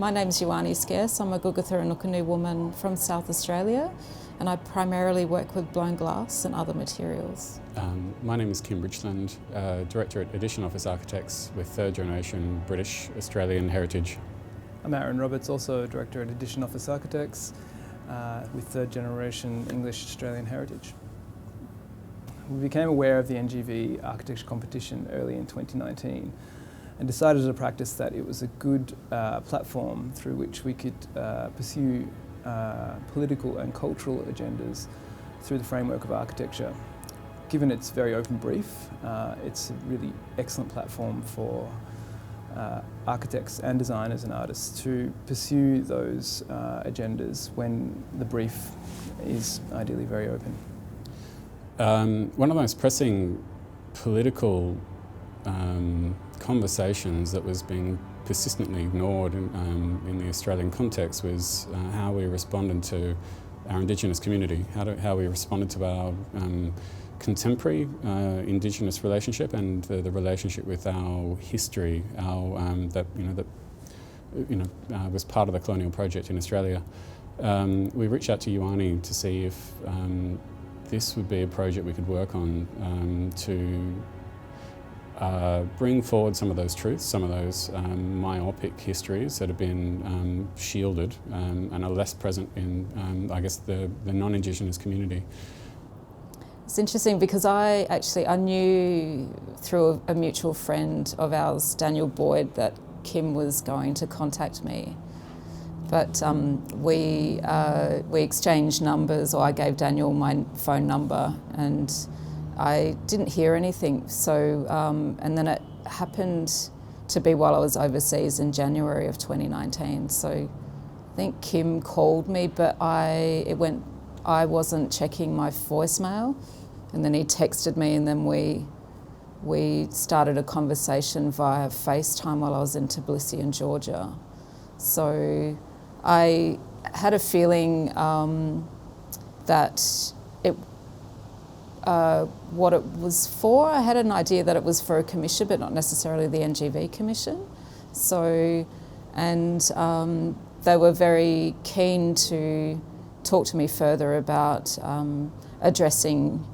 My name's Ioane Scarce. I'm a Gugatha and Ngukunu woman from South Australia, and I primarily work with blown glass and other materials. My name is Kim Richland, Director at Edition Office Architects with third generation British Australian heritage. I'm Aaron Roberts, also Director at Edition Office Architects with third generation English Australian heritage. We became aware of the NGV architecture competition early in 2019 and decided as a practice that it was a good platform through which we could pursue political and cultural agendas through the framework of architecture. Given its very open brief, it's a really excellent platform for architects and designers and artists to pursue those agendas when the brief is ideally very open. One of the most pressing political conversations that was being persistently ignored in the Australian context was how we responded to our Indigenous community, how we responded to our contemporary Indigenous relationship and the relationship with our history, that was part of the colonial project in Australia. We reached out to Ioane to see if this would be a project we could work on to bring forward some of those truths, some of those myopic histories that have been shielded and are less present in, I guess, the non-Indigenous community. It's interesting because I knew through a mutual friend of ours, Daniel Boyd, that Kim was going to contact me. But we exchanged numbers, or I gave Daniel my phone number, and I didn't hear anything. So, and then it happened to be while I was overseas in January of 2019. So I think Kim called me, but I wasn't checking my voicemail, and then he texted me, and then we started a conversation via FaceTime while I was in Tbilisi in Georgia. So I had a feeling that what it was for, I had an idea that it was for a commission, but not necessarily the NGV commission. So, and they were very keen to talk to me further about addressing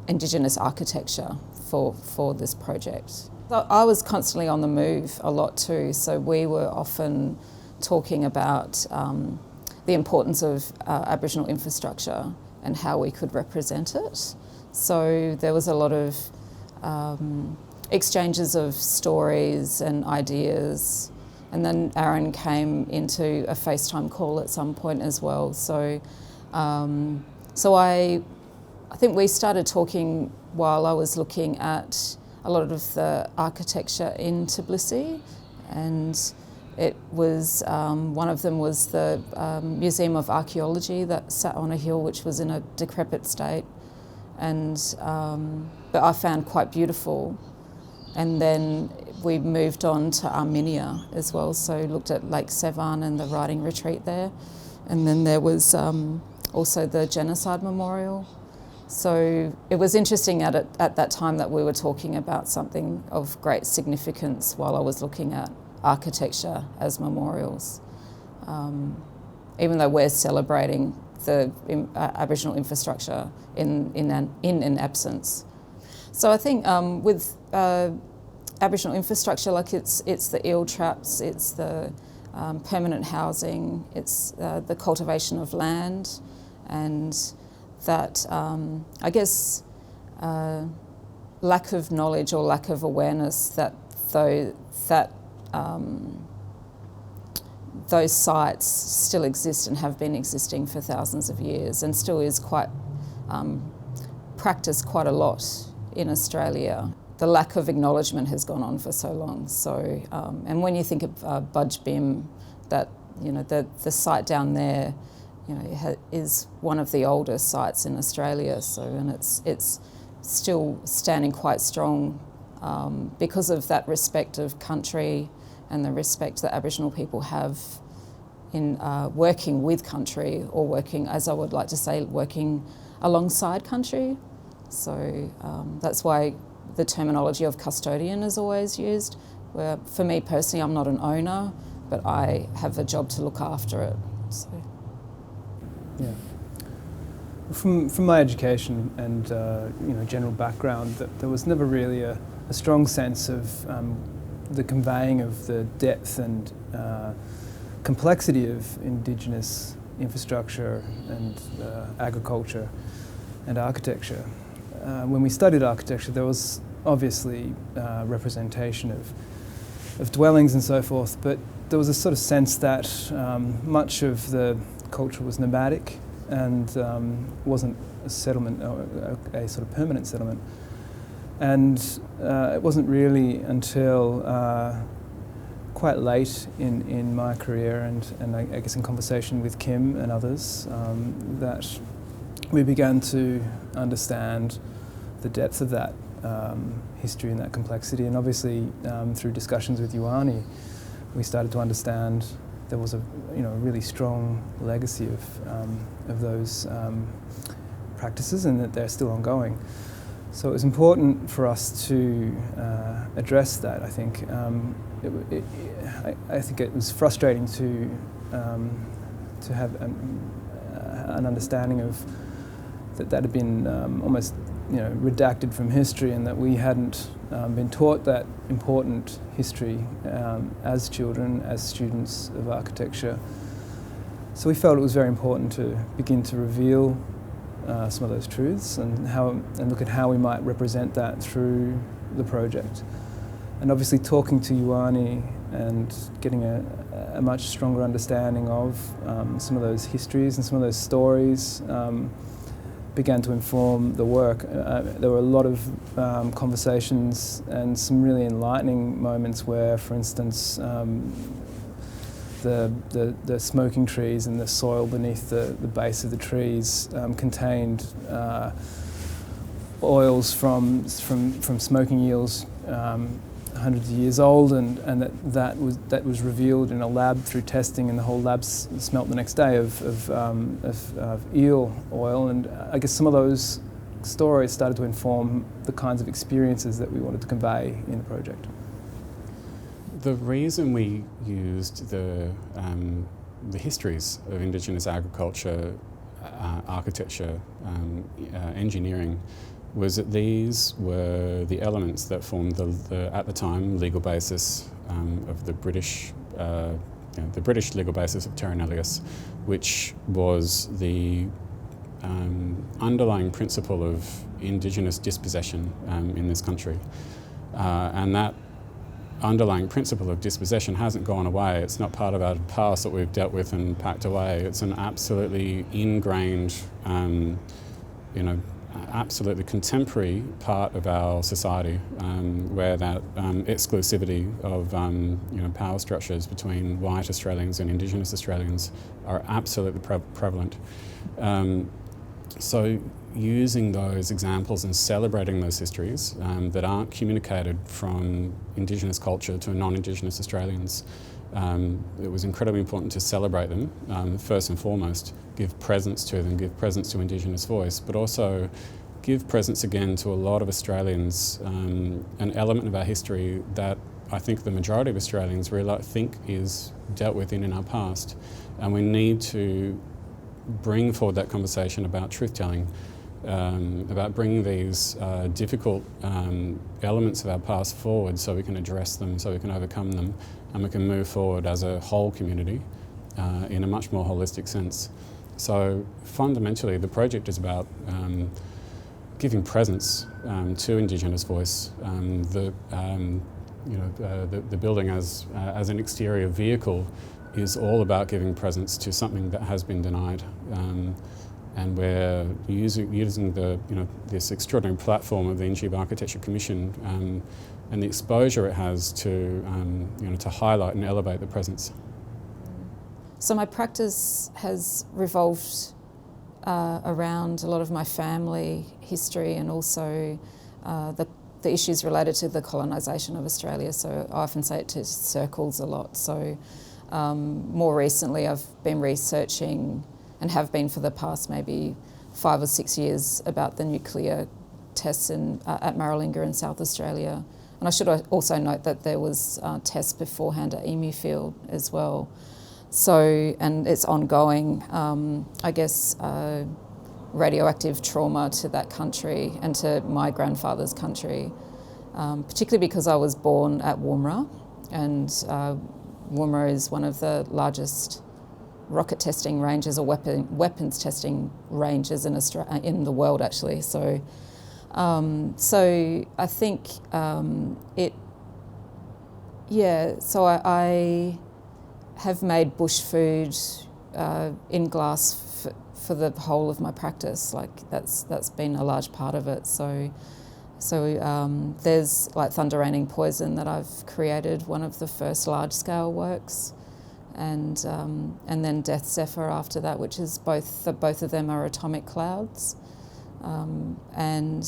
Indigenous architecture for this project. I was constantly on the move a lot too, so we were often talking about the importance of Aboriginal infrastructure and how we could represent it. So there was a lot of exchanges of stories and ideas, and then Aaron came into a FaceTime call at some point as well. So, I think we started talking while I was looking at a lot of the architecture in Tbilisi, and it was one of them was the Museum of Archaeology that sat on a hill which was in a decrepit state, and but I found quite beautiful. And then we moved on to Armenia as well, so looked at Lake Sevan and the writing retreat there, and then there was also the Genocide Memorial. So it was interesting at that time that we were talking about something of great significance while I was looking at architecture as memorials, even though we're celebrating the Aboriginal infrastructure in an absence. So I think with Aboriginal infrastructure, like it's the eel traps, it's the permanent housing, it's the cultivation of land, and that I guess lack of knowledge or lack of awareness that those sites still exist and have been existing for thousands of years, and still is quite practiced quite a lot in Australia. The lack of acknowledgement has gone on for so long. So, and when you think of Budge Bim, that the site down there, is one of the oldest sites in Australia. So, and it's still standing quite strong because of that respect of country and the respect that Aboriginal people have in working with country, or working, as I would like to say, working alongside country. So that's why the terminology of custodian is always used, where for me personally, I'm not an owner, but I have a job to look after it. So. Yeah. From my education and general background, that there was never really a strong sense of the conveying of the depth and complexity of Indigenous infrastructure and agriculture and architecture. When we studied architecture, there was obviously representation of dwellings and so forth, but there was a sort of sense that much of the culture was nomadic and wasn't a settlement or a sort of permanent settlement. And it wasn't really until quite late in my career and I guess in conversation with Kim and others that we began to understand the depth of that history and that complexity. And obviously through discussions with Ioane, we started to understand there was a really strong legacy of those practices and that they're still ongoing. So it was important for us to address that. I think I think it was frustrating to have an understanding of that had been almost redacted from history, and that we hadn't been taught that important history as children, as students of architecture. So we felt it was very important to begin to reveal some of those truths and look at how we might represent that through the project. And obviously talking to Ioane and getting a much stronger understanding of some of those histories and some of those stories began to inform the work. There were a lot of conversations and some really enlightening moments where, for instance, the smoking trees and the soil beneath the base of the trees contained oils from smoking eels hundreds of years old, and that was revealed in a lab through testing, and the whole lab smelt the next day of eel oil. And I guess some of those stories started to inform the kinds of experiences that we wanted to convey in the project. The reason we used the histories of Indigenous agriculture, architecture, engineering, was that these were the elements that formed the at the time, legal basis of the British legal basis of terra nullius, which was the underlying principle of Indigenous dispossession in this country. And that underlying principle of dispossession hasn't gone away. It's not part of our past that we've dealt with and packed away. It's an absolutely ingrained, absolutely contemporary part of our society, where that exclusivity of power structures between white Australians and Indigenous Australians are absolutely prevalent. So using those examples and celebrating those histories that aren't communicated from Indigenous culture to non-Indigenous Australians, it was incredibly important to celebrate them, first and foremost, give presence to them, give presence to Indigenous voice, but also give presence again to a lot of Australians, an element of our history that I think the majority of Australians really think is dealt with in our past. And we need to bring forward that conversation about truth-telling, about bringing these difficult elements of our past forward so we can address them, so we can overcome them, and we can move forward as a whole community in a much more holistic sense. So fundamentally, the project is about giving presence to Indigenous voice. The building as an exterior vehicle is all about giving presence to something that has been denied. And we're using this extraordinary platform of the NGV Architecture Commission and the exposure it has to highlight and elevate the presence. So my practice has revolved around a lot of my family history and also the issues related to the colonisation of Australia. So I often say it to circles a lot. So more recently I've been researching and have been for the past maybe 5 or 6 years about the nuclear tests at Maralinga in South Australia And I should also note that there was tests beforehand at Emu Field as well. So, and it's ongoing, I guess, radioactive trauma to that country and to my grandfather's country, particularly because I was born at Woomera, and Woomera is one of the largest rocket testing ranges or weapons testing ranges in the world, actually. So, so I think So I have made bush food in glass for the whole of my practice. Like that's been a large part of it. So there's like Thunder Raining Poison that I've created, one of the first large-scale works, and then Death Zephyr after that, which is both of them are atomic clouds, and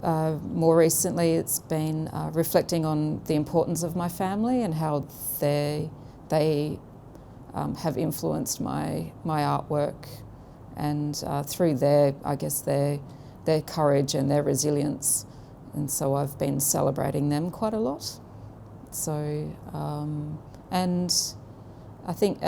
more recently it's been reflecting on the importance of my family and how they have influenced my artwork, and through their courage and their resilience, and so I've been celebrating them quite a lot. So and I think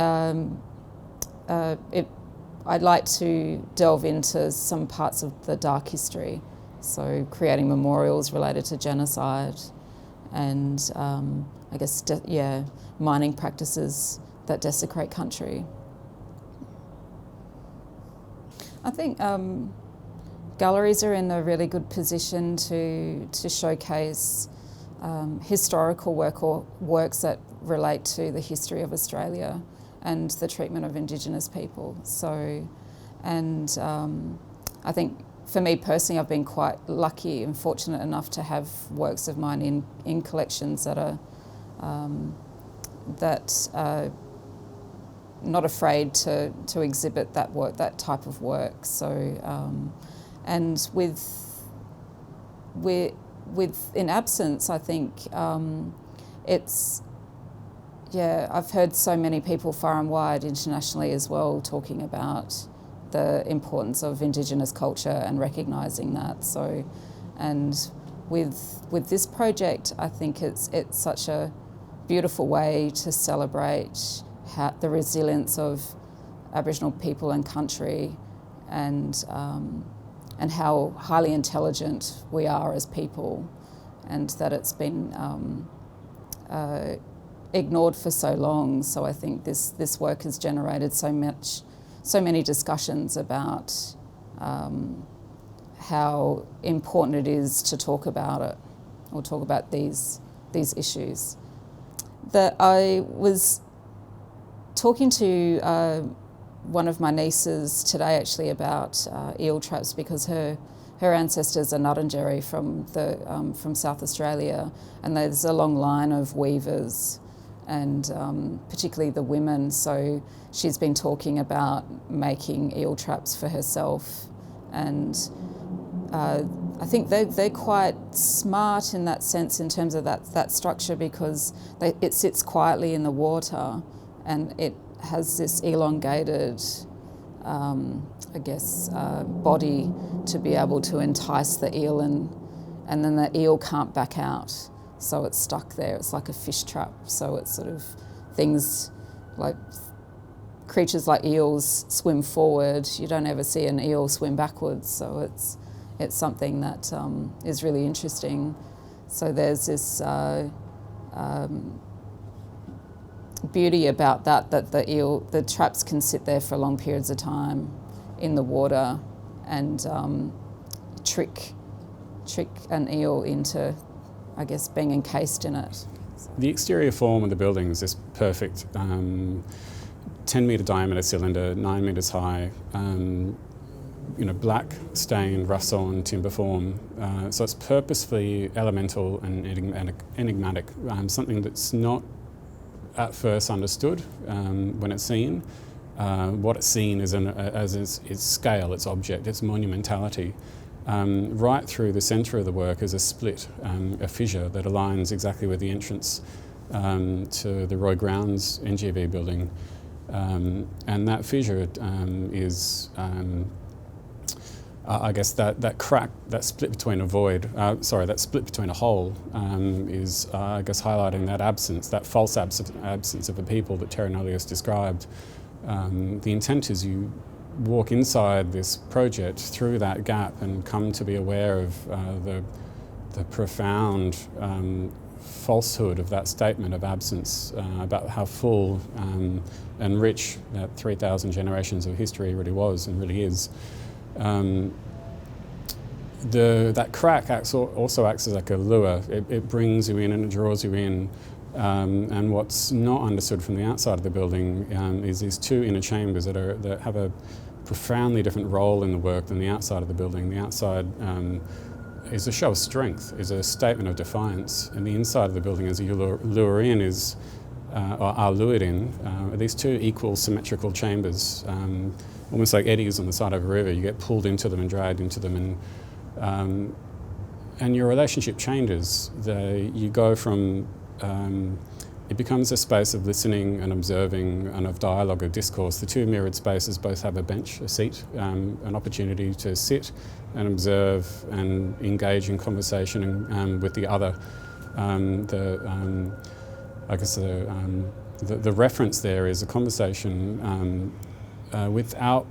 I'd like to delve into some parts of the dark history, so creating memorials related to genocide and I guess mining practices that desecrate country. I think galleries are in a really good position to showcase historical works that relate to the history of Australia and the treatment of Indigenous people. So, and I think for me personally, I've been quite lucky and fortunate enough to have works of mine in collections that are not afraid to exhibit that work, that type of work. So, and in absence, I think I've heard so many people far and wide internationally as well talking about the importance of Indigenous culture and recognising that. So, and with this project, I think it's such a beautiful way to celebrate the resilience of Aboriginal people and country, and how highly intelligent we are as people, and that it's been ignored for so long. So I think this work has generated so many discussions about how important it is to talk about it, or talk about these issues. That I was talking to one of my nieces today actually about eel traps, because her ancestors are Ngarrindjeri from South Australia, and there's a long line of weavers, and particularly the women. So she's been talking about making eel traps for herself, and I think they're quite smart in that sense, in terms of that structure, because it sits quietly in the water, and it has this elongated, body to be able to entice the eel, and then the eel can't back out, so it's stuck there. It's like a fish trap. So it's sort of things like creatures like eels swim forward. You don't ever see an eel swim backwards. So it's something that is really interesting. So there's this beauty about that the traps can sit there for long periods of time in the water, and trick an eel into, I guess, being encased in it. The exterior form of the building is this perfect 10-metre diameter cylinder, 9 metres high, black stained, rough sawn timber form. So it's purposefully elemental and enigmatic, something that's not at first understood when it's seen. What it's seen is as its scale, its object, its monumentality. Right through the centre of the work is a split, a fissure that aligns exactly with the entrance to the Roy Grounds NGV building. And that fissure is I guess that crack, that split between a void, that split between a hole is, I guess, highlighting that absence, that false absence of a people that Terry Nullius described. The intent is you walk inside this project through that gap and come to be aware of the profound falsehood of that statement of absence, about how full and rich that 3,000 generations of history really was and really is. That crack also acts as like a lure. It brings you in and it draws you in. And what's not understood from the outside of the building is these two inner chambers that have a profoundly different role in the work than the outside of the building. The outside is a show of strength, is a statement of defiance, and the inside of the building, as you lure in, or are lured in, are these two equal symmetrical chambers, almost like eddies on the side of a river. You get pulled into them and dragged into them, and your relationship changes. You go from it becomes a space of listening and observing and of dialogue, of discourse. The two mirrored spaces both have a bench, a seat, an opportunity to sit and observe and engage in conversation with the other. I guess the reference there is a conversation without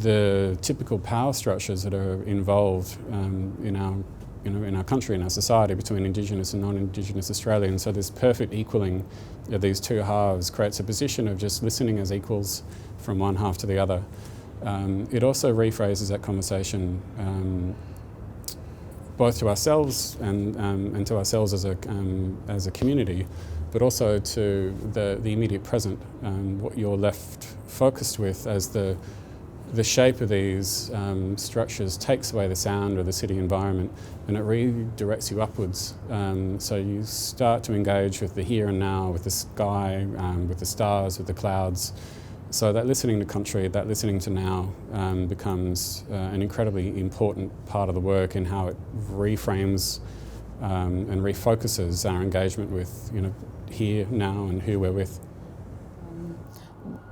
the typical power structures that are involved in our country, in our society, between Indigenous and non-Indigenous Australians. So this perfect equaling of these two halves creates a position of just listening as equals from one half to the other. It also rephrases that conversation both to ourselves and to ourselves as a community, but also to the immediate present. What you're left focused with as the shape of these structures takes away the sound of the city environment and it redirects you upwards. So you start to engage with the here and now, with the sky, with the stars, with the clouds. So that listening to country, that listening to now becomes an incredibly important part of the work in how it reframes and refocuses our engagement with here, now and who we're with.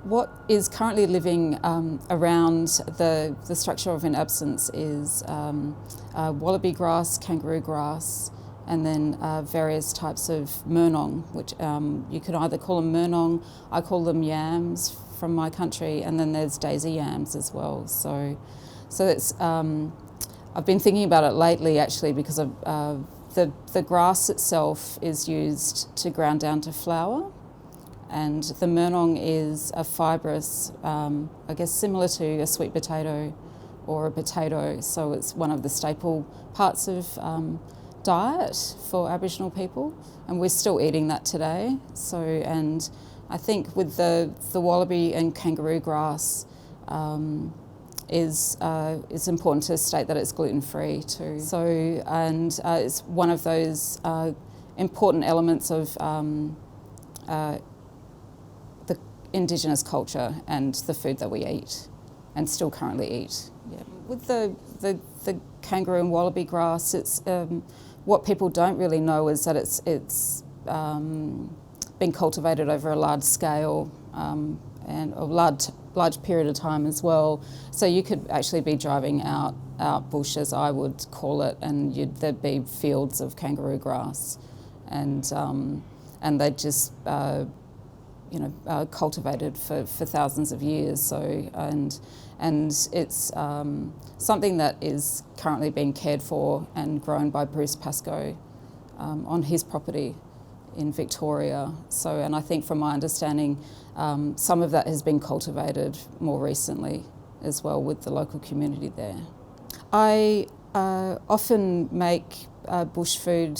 What is currently living around the structure of In Absence is wallaby grass, kangaroo grass, and then various types of murnong, which you could either call them murnong, I call them yams from my country, and then there's daisy yams as well. So it's I've been thinking about it lately actually because of the grass itself is used to ground down to flour. And the murnong is a fibrous, I guess similar to a sweet potato or a potato, so it's one of the staple parts of diet for Aboriginal people, and we're still eating that today. So, and I think with the wallaby and kangaroo grass, it's important to state that it's gluten-free too. So, and it's one of those important elements of the Indigenous culture and the food that we eat and still currently eat. Yeah. With the kangaroo and wallaby grass, it's what people don't really know is that it's been cultivated over a large scale and a large period of time as well. So you could actually be driving out bush, as I would call it, and there'd be fields of kangaroo grass, and they'd just cultivated for thousands of years. So and it's something that is currently being cared for and grown by Bruce Pascoe on his property in Victoria. So, and I think from my understanding, some of that has been cultivated more recently as well with the local community there. I often make bush food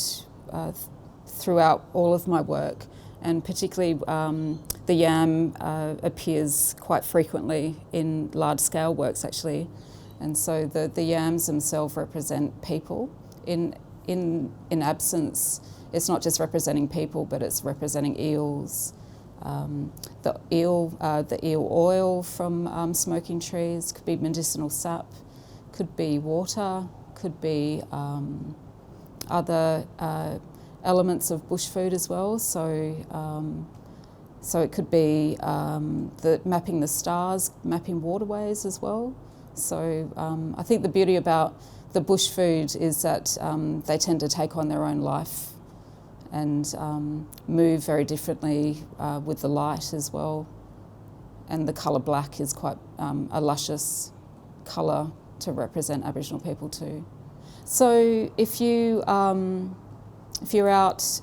throughout all of my work, and particularly the yam appears quite frequently in large-scale works actually, and so the yams themselves represent people. In Absence, it's not just representing people, but it's representing eels. The eel oil from smoking trees could be medicinal sap, could be water, could be other elements of bush food as well. So it could be mapping the stars, mapping waterways as well. So I think the beauty about the bush food is that they tend to take on their own life and move very differently with the light as well. And the colour black is quite a luscious colour to represent Aboriginal people too. So if you're out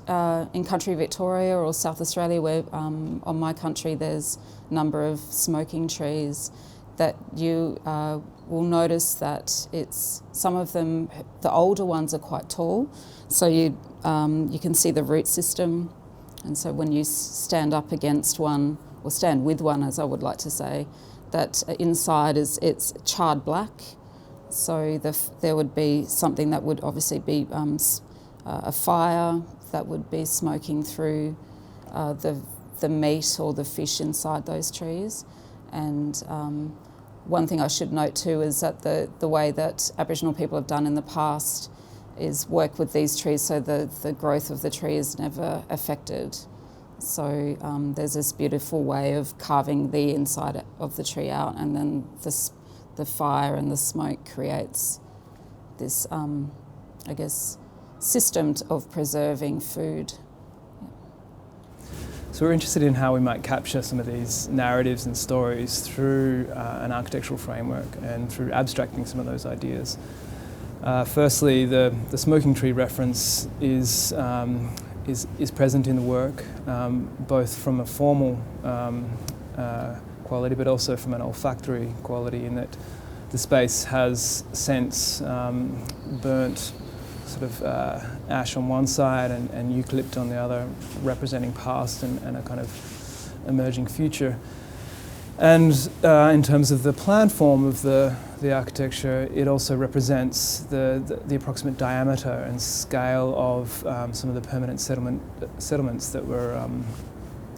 in country Victoria or South Australia, where on my country there's a number of smoking trees, that you will notice that some of them, the older ones are quite tall, so you can see the root system, and so when you stand up against one, or stand with one as I would like to say, that inside it's charred black, so there would be something that would obviously be a fire that would be smoking through the meat or the fish inside those trees. And one thing I should note too is that the way that Aboriginal people have done in the past is work with these trees so the growth of the tree is never affected. So there's this beautiful way of carving the inside of the tree out, and then the fire and the smoke creates this, I guess, system of preserving food. So we're interested in how we might capture some of these narratives and stories through an architectural framework and through abstracting some of those ideas. Firstly, the smoking tree reference is present in the work, both from a formal quality but also from an olfactory quality, in that the space has scents, burnt sort of ash on one side and eucalypt on the other, representing past and a kind of emerging future. And in terms of the plan form of the architecture, it also represents the approximate diameter and scale of some of the permanent settlements that were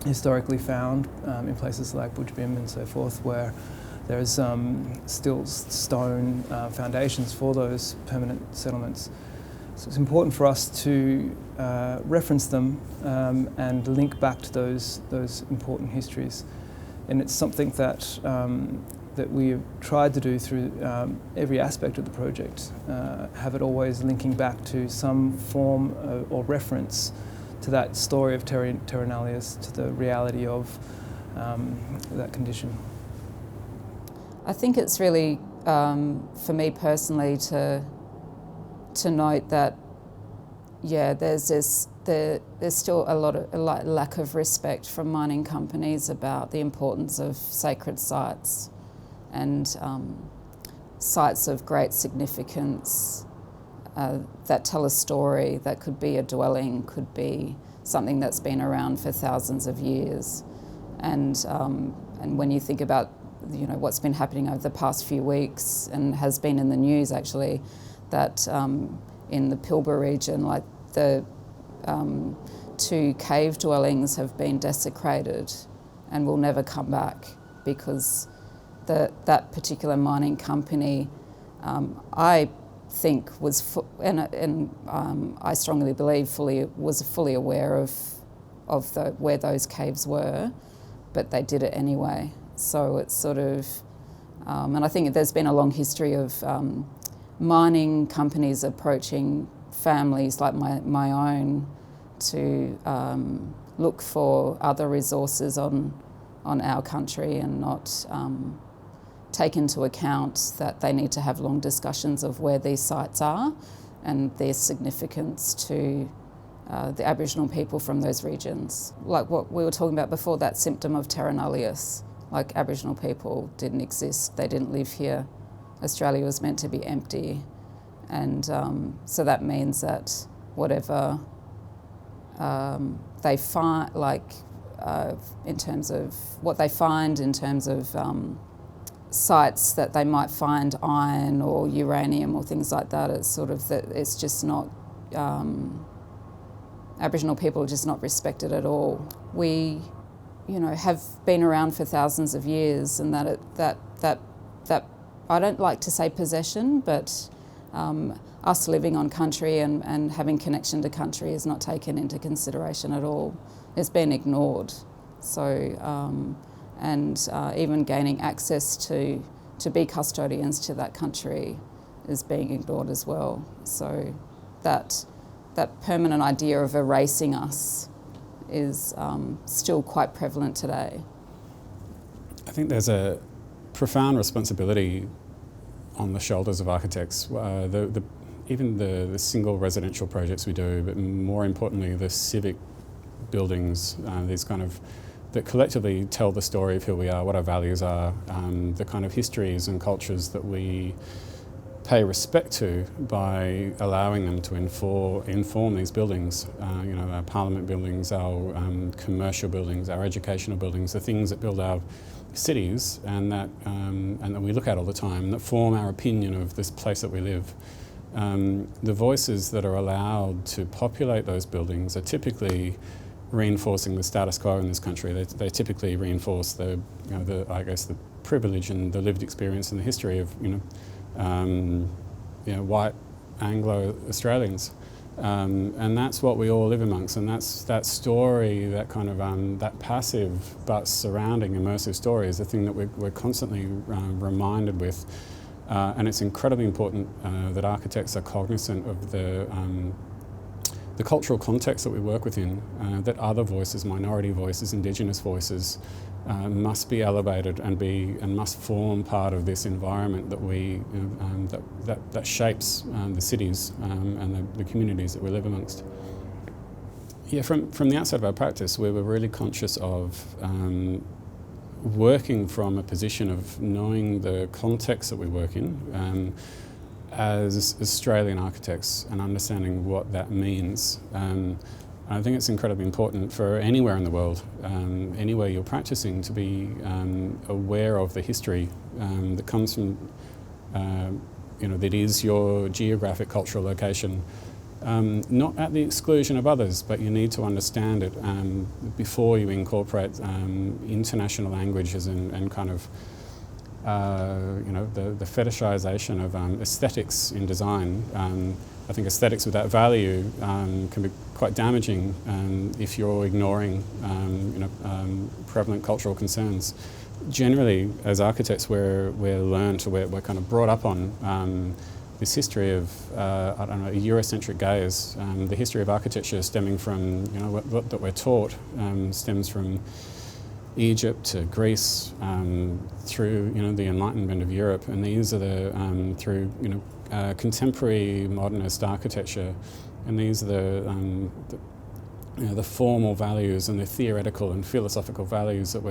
historically found in places like Bujbim and so forth, where there's still stone foundations for those permanent settlements. So it's important for us to reference them and link back to those important histories. And it's something that that we have tried to do through every aspect of the project, have it always linking back to some form or reference to that story of terra nullius, to the reality of that condition. I think it's really, for me personally, to note that, yeah, there's still a lot of lack of respect from mining companies about the importance of sacred sites and sites of great significance that tell a story, that could be a dwelling, could be something that's been around for thousands of years. And when you think about, you know, what's been happening over the past few weeks and has been in the news actually, that in the Pilbara region, like the 2 cave dwellings have been desecrated and will never come back because that particular mining company, I think was, I strongly believe was fully aware of where those caves were, but they did it anyway. So it's sort of, and I think there's been a long history of mining companies approaching families like my own to look for other resources on our country and not take into account that they need to have long discussions of where these sites are and their significance to the Aboriginal people from those regions. Like what we were talking about before, that symptom of terra nullius, like Aboriginal people didn't exist, they didn't live here. Australia was meant to be empty, and so that means that whatever they find, like in terms of what they find in terms of sites that they might find iron or uranium or things like that, it's sort of that it's just not, Aboriginal people are just not respected at all. We, you know, have been around for thousands of years, and that I don't like to say possession, but us living on country and having connection to country is not taken into consideration at all. It's been ignored. So, and even gaining access to to be custodians to that country is being ignored as well. So that permanent idea of erasing us is still quite prevalent today. I think there's a profound responsibility on the shoulders of architects. Even the single residential projects we do, but more importantly the civic buildings, these kind of that collectively tell the story of who we are, what our values are, the kind of histories and cultures that we pay respect to by allowing them to inform these buildings. Our parliament buildings, our commercial buildings, our educational buildings, the things that build our cities and that we look at all the time, that form our opinion of this place that we live. The voices that are allowed to populate those buildings are typically reinforcing the status quo in this country. They typically reinforce the privilege and the lived experience and the history of white Anglo-Australians, and that's what we all live amongst. And that's that story, that kind of that passive but surrounding immersive story is the thing that we're constantly reminded with. And it's incredibly important that architects are cognizant of the cultural context that we work within, that other voices, minority voices, Indigenous voices, must be elevated and must form part of this environment that that shapes the cities and the communities that we live amongst. Yeah, from the outside of our practice, we were really conscious of working from a position of knowing the context that we work in as Australian architects and understanding what that means. I think it's incredibly important for anywhere in the world, anywhere you're practicing, to be aware of the history that comes from, that is your geographic cultural location. Not at the exclusion of others, but you need to understand it before you incorporate international languages and kind of the fetishization of aesthetics in design. I think aesthetics without value can be quite damaging if you're ignoring prevalent cultural concerns. Generally, as architects, we're kind of brought up on this history of a Eurocentric gaze. The history of architecture stemming from what we're taught stems from Egypt to Greece, through the Enlightenment of Europe, and these are through contemporary modernist architecture, and these are the formal values and the theoretical and philosophical values that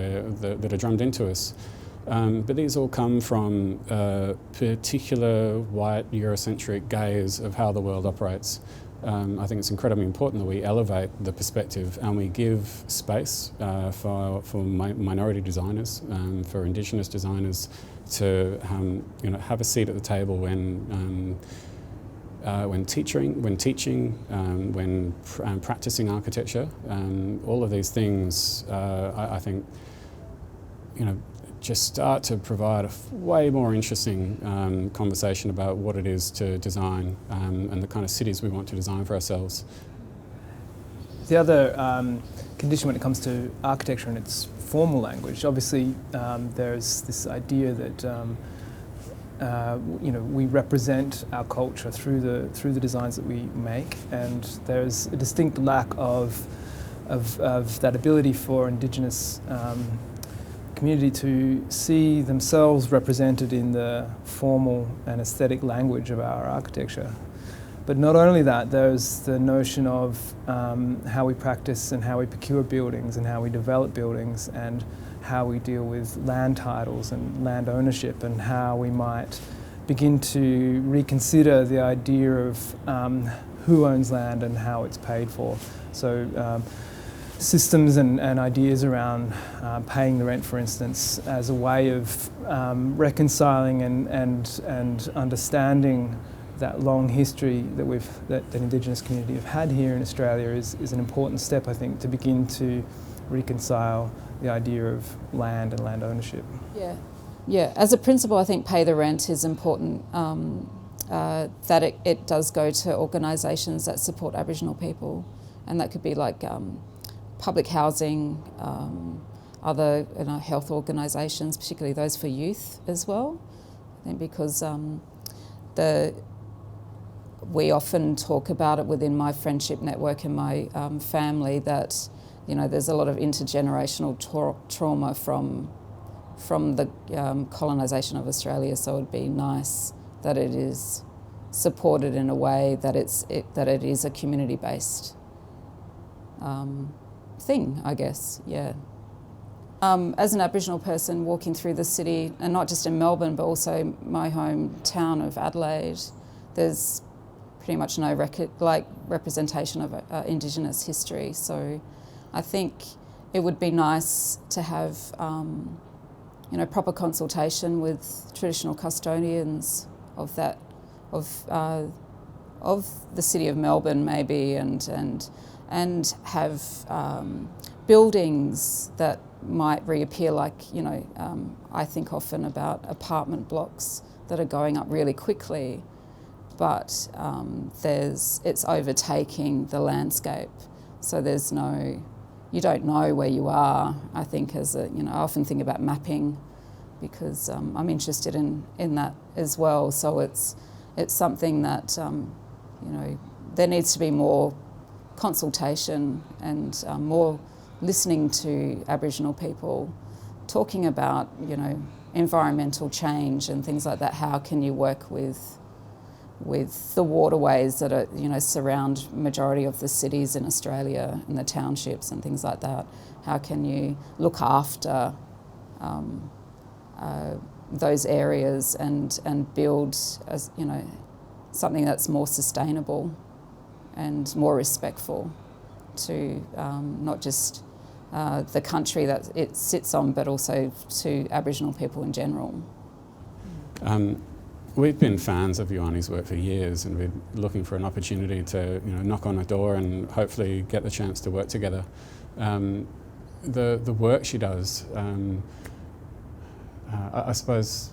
are drummed into us. But these all come from a particular white Eurocentric gaze of how the world operates. I think it's incredibly important that we elevate the perspective and we give space for minority designers, for Indigenous designers to have a seat at the table when teaching, when practicing architecture. All of these things, I think, just start to provide a way more interesting conversation about what it is to design and the kind of cities we want to design for ourselves. The other condition when it comes to architecture and its formal language, obviously there's this idea that we represent our culture through the designs that we make, and there's a distinct lack of that ability for Indigenous community to see themselves represented in the formal and aesthetic language of our architecture. But not only that, there's the notion of how we practice and how we procure buildings and how we develop buildings and how we deal with land titles and land ownership, and how we might begin to reconsider the idea of who owns land and how it's paid for. So systems and ideas around paying the rent, for instance, as a way of reconciling and understanding that long history that Indigenous community have had here in Australia is an important step, I think, to begin to reconcile the idea of land and land ownership. Yeah. As a principle, I think pay the rent is important. That it does go to organisations that support Aboriginal people, and that could be like public housing. other health organisations, particularly those for youth as well. I think because we often talk about it within my friendship network and my family that there's a lot of intergenerational trauma from the colonisation of Australia. So it'd be nice that it is supported in a way that it is a community-based thing, I guess. Yeah. As an Aboriginal person walking through the city, and not just in Melbourne, but also my hometown of Adelaide, there's pretty much no representation of Indigenous history. So I think it would be nice to have proper consultation with traditional custodians of the city of Melbourne, maybe, and have buildings that might reappear, I think often about apartment blocks that are going up really quickly, but it's overtaking the landscape. So you don't know where you are. I think I often think about mapping because I'm interested in that as well. So it's something that there needs to be more consultation and more listening to Aboriginal people talking about environmental change and things like that. How can you work with the waterways that are surround majority of the cities in Australia and the townships and things like that? How can you look after those areas and build something that's more sustainable and more respectful to not just the country that it sits on, but also to Aboriginal people in general. We've been fans of Ioane's work for years, and we're looking for an opportunity to knock on a door and hopefully get the chance to work together. The work she does, I suppose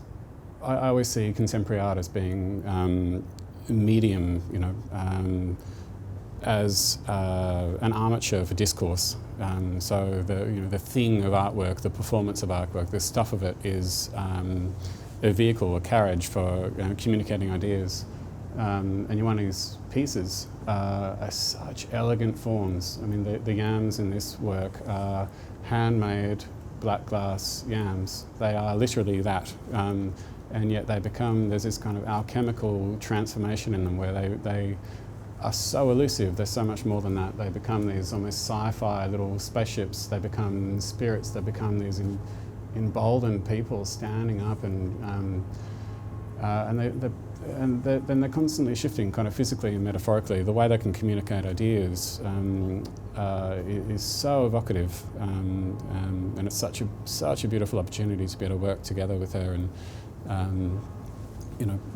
I always see contemporary art as being medium, as an armature for discourse. So the thing of artwork, the performance of artwork, the stuff of it is a vehicle, a carriage for communicating ideas. And Ioane's pieces are such elegant forms. I mean, the yams in this work are handmade black glass yams. They are literally that. And yet there's this kind of alchemical transformation in them where they are so elusive. They're so much more than that. They become these almost sci-fi little spaceships. They become spirits. They become these emboldened people standing up and then they're constantly shifting, kind of physically and metaphorically. The way they can communicate ideas is so evocative, and it's such a beautiful opportunity to be able to work together with her and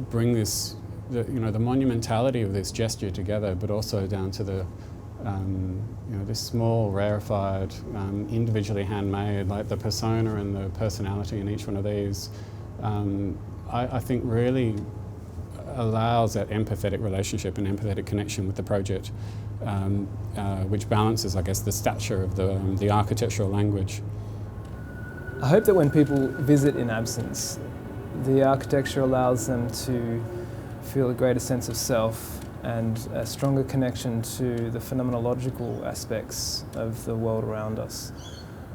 bring this the monumentality of this gesture together, but also down to the this small, rarefied, individually handmade, like the persona and the personality in each one of these, I think really allows that empathetic relationship and empathetic connection with the project, which balances, I guess, the stature of the architectural language. I hope that when people visit in absence, the architecture allows them to feel a greater sense of self and a stronger connection to the phenomenological aspects of the world around us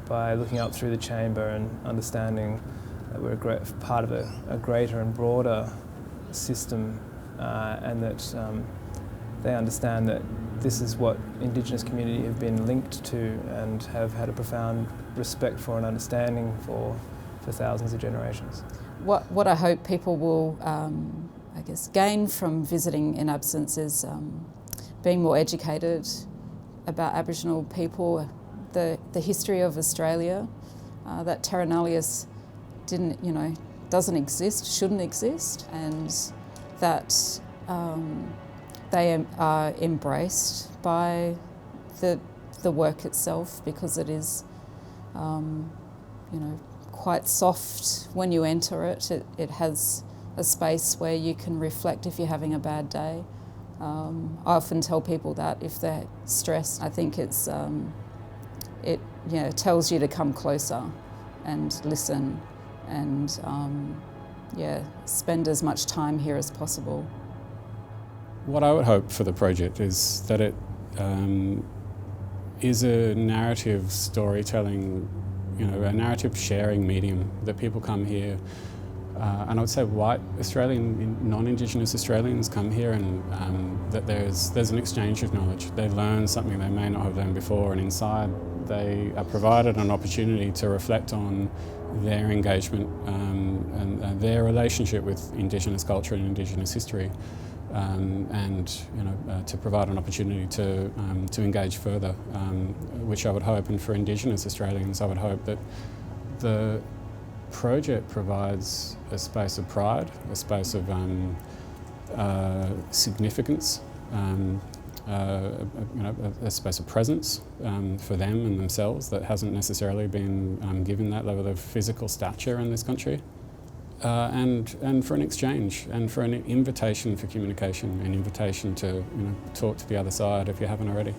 by looking up through the chamber and understanding that we're part of a greater and broader system, and that they understand that this is what Indigenous community have been linked to and have had a profound respect for and understanding for thousands of generations. What I hope people will gain from visiting in absence is being more educated about Aboriginal people, the history of Australia, that Terra Nullius doesn't exist, shouldn't exist, and that they are embraced by the work itself, because it is quite soft when you enter it. It has a space where you can reflect if you're having a bad day. I often tell people that if they're stressed, I think it tells you to come closer and listen and spend as much time here as possible. What I would hope for the project is that it is a narrative storytelling, a narrative sharing medium, that people come here, and I would say white Australian, non-Indigenous Australians come here, and that there's an exchange of knowledge. They learn something they may not have learned before, and inside they are provided an opportunity to reflect on their engagement and their relationship with Indigenous culture and Indigenous history. To provide an opportunity to engage further, which I would hope, and for Indigenous Australians, I would hope that the project provides a space of pride, a space of significance, a space of presence for them and themselves that hasn't necessarily been given that level of physical stature in this country. And for an exchange, and for an invitation for communication, an invitation to talk to the other side if you haven't already.